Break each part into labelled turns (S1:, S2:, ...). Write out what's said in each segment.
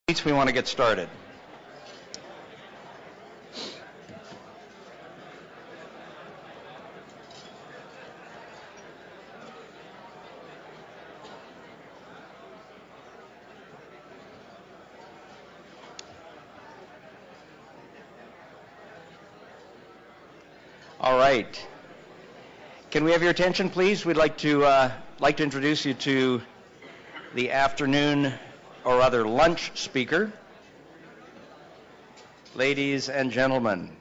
S1: We want to get started. All right. Can we have your attention, please? We'd like to introduce you to the afternoon, or rather lunch speaker. Ladies and gentlemen.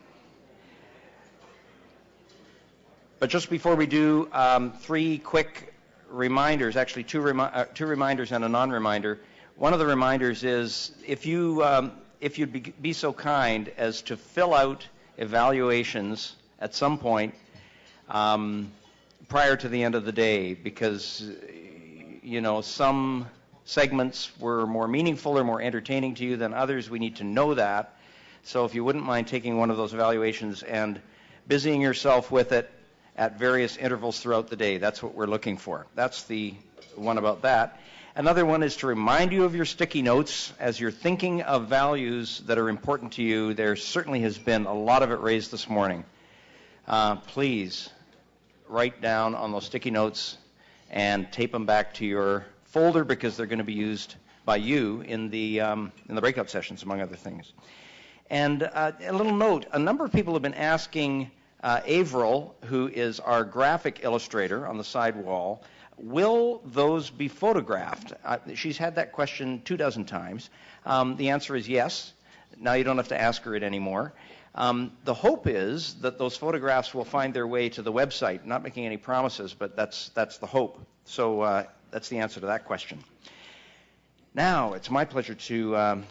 S1: But just before we do, three quick reminders, actually two reminders and a non-reminder. One of the reminders is if you'd be so kind as to fill out evaluations at some point prior to the end of the day, because some segments were more meaningful or more entertaining to you than others. We need to know that. So if you wouldn't mind taking one of those evaluations and busying yourself with it at various intervals throughout the day, that's what we're looking for. That's the one about that. Another one is to remind you of your sticky notes as you're thinking of values that are important to you. There certainly has been a lot of it raised this morning. Please write down on those sticky notes and tape them back to your folder, because they're going to be used by you in the breakout sessions, among other things. And a little note, a number of people have been asking Avril, who is our graphic illustrator on the side wall, will those be photographed? She's had that question 24 times. The answer is yes. Now you don't have to ask her it anymore. The hope is that those photographs will find their way to the website. Not making any promises, but that's the hope. So that's the answer to that question. Now it's my pleasure to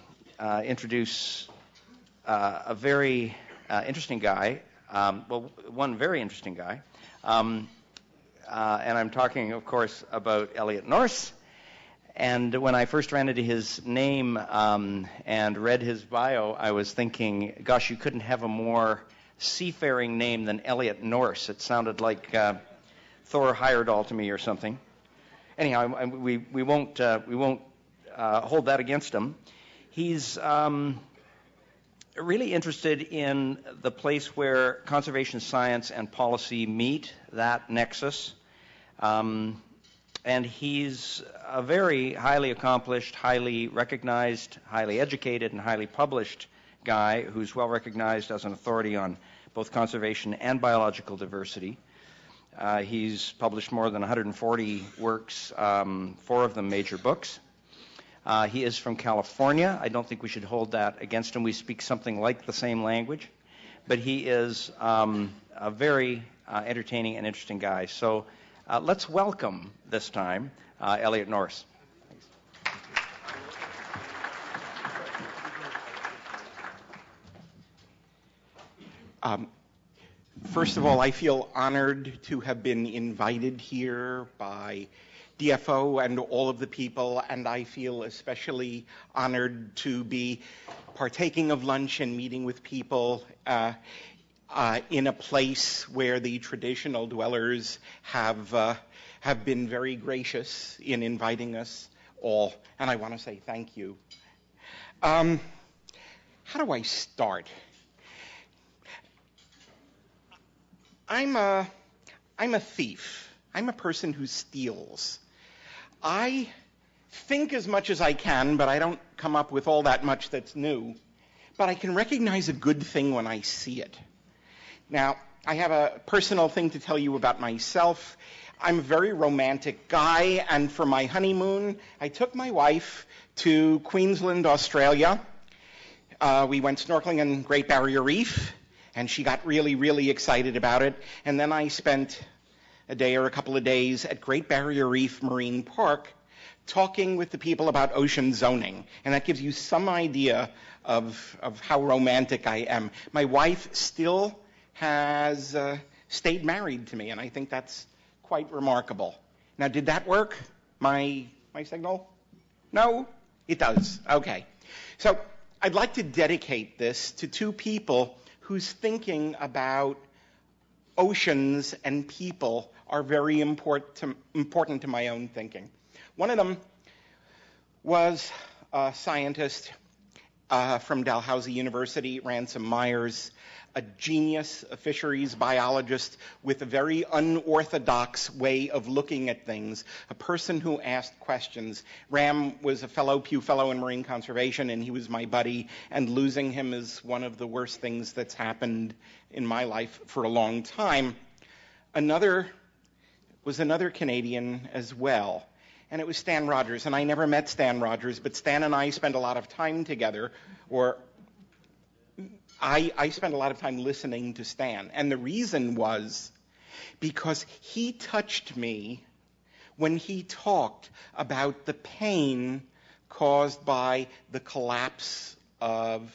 S1: introduce a very interesting guy. One very interesting guy. And I'm talking, of course, about Elliot Norse. And when I first ran into his name and read his bio, I was thinking, gosh, you couldn't have a more seafaring name than Elliot Norse. It sounded like Thor Heyerdahl to me or something. Anyhow, we won't hold that against him. He's really interested in the place where conservation science and policy meet, that nexus. And he's a very highly accomplished, highly recognized, highly educated, and highly published guy who's well recognized as an authority on both conservation and biological diversity. He's published more than 140 works, 4 of them major books. He is from California. I don't think we should hold that against him. We speak something like the same language. But he is a very entertaining and interesting guy. So let's welcome, this time, Elliot Norse.
S2: First of all, I feel honored to have been invited here by DFO and all of the people, and I feel especially honored to be partaking of lunch and meeting with people in a place where the traditional dwellers have been very gracious in inviting us all, and I want to say thank you. How do I start? I'm a thief. I'm a person who steals. I think as much as I can, but I don't come up with all that much that's new. But I can recognize a good thing when I see it. Now, I have a personal thing to tell you about myself. I'm a very romantic guy, and for my honeymoon, I took my wife to Queensland, Australia. We went snorkeling on Great Barrier Reef, and she got really, really excited about it. And then I spent a day or a couple of days at Great Barrier Reef Marine Park talking with the people about ocean zoning. And that gives you some idea of how romantic I am. My wife still has stayed married to me, and I think that's quite remarkable. Now, did that work, my signal? No? It does. Okay. So I'd like to dedicate this to 2 people whose thinking about oceans and people are very important to my own thinking. One of them was a scientist from Dalhousie University, Ransom Myers, a genius, a fisheries biologist with a very unorthodox way of looking at things, a person who asked questions. Ram was a Pew Fellow in Marine Conservation, and he was my buddy, and losing him is one of the worst things that's happened in my life for a long time. Another Canadian as well, and it was Stan Rogers. And I never met Stan Rogers, but Stan and I spent a lot of time together, or I spent a lot of time listening to Stan. And the reason was because he touched me when he talked about the pain caused by the collapse of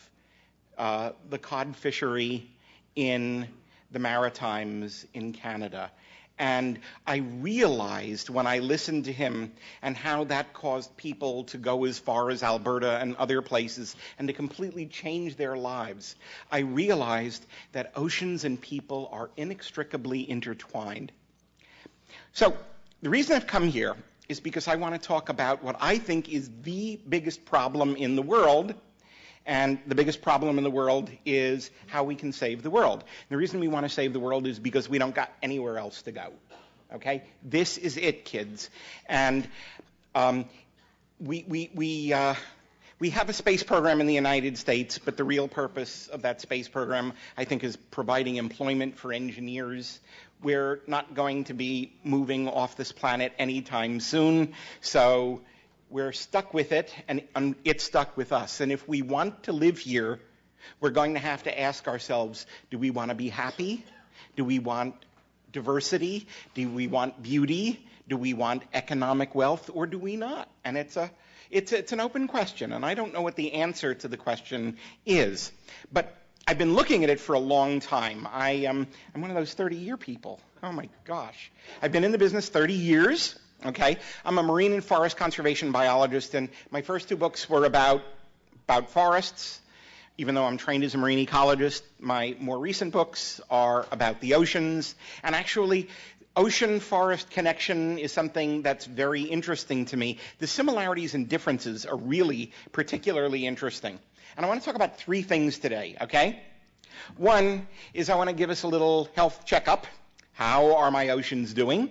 S2: the cod fishery in the Maritimes in Canada. And I realized when I listened to him and how that caused people to go as far as Alberta and other places and to completely change their lives, I realized that oceans and people are inextricably intertwined. So the reason I've come here is because I want to talk about what I think is the biggest problem in the world. And the biggest problem in the world is how we can save the world. And the reason we want to save the world is because we don't got anywhere else to go. Okay? This is it, kids. And we have a space program in the United States, but the real purpose of that space program, I think, is providing employment for engineers. We're not going to be moving off this planet anytime soon, so we're stuck with it, and it's stuck with us. And if we want to live here, we're going to have to ask ourselves, do we want to be happy? Do we want diversity? Do we want beauty? Do we want economic wealth, or do we not? And it's an open question, and I don't know what the answer to the question is. But I've been looking at it for a long time. I'm one of those 30-year people. Oh, my gosh. I've been in the business 30 years. Okay, I'm a marine and forest conservation biologist, and my first two books were about forests. Even though I'm trained as a marine ecologist, my more recent books are about the oceans. And actually, ocean-forest connection is something that's very interesting to me. The similarities and differences are really particularly interesting. And I want to talk about three things today, okay? One is I want to give us a little health checkup. How are my oceans doing?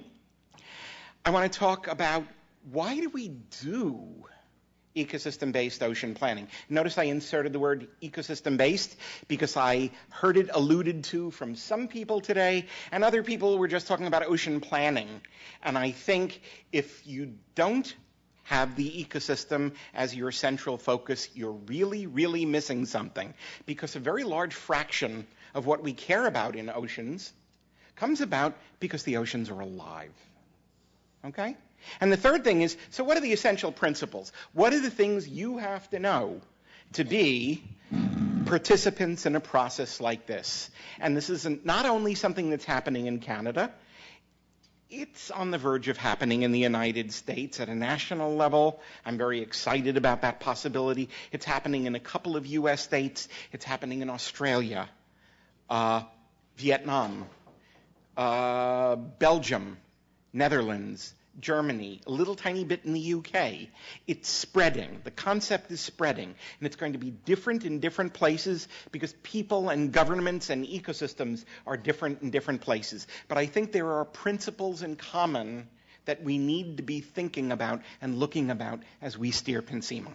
S2: I want to talk about why do we do ecosystem-based ocean planning. Notice I inserted the word ecosystem-based because I heard it alluded to from some people today, and other people were just talking about ocean planning. And I think if you don't have the ecosystem as your central focus, you're really, really missing something, because a very large fraction of what we care about in oceans comes about because the oceans are alive. Okay? And the third thing is, so what are the essential principles? What are the things you have to know to be participants in a process like this? And this is not only something that's happening in Canada, it's on the verge of happening in the United States at a national level. I'm very excited about that possibility. It's happening in a couple of U.S. states. It's happening in Australia, Vietnam, Belgium, Netherlands, Germany, a little tiny bit in the UK. It's spreading. The concept is spreading. And it's going to be different in different places because people and governments and ecosystems are different in different places. But I think there are principles in common that we need to be thinking about and looking about as we steer PNCIMA.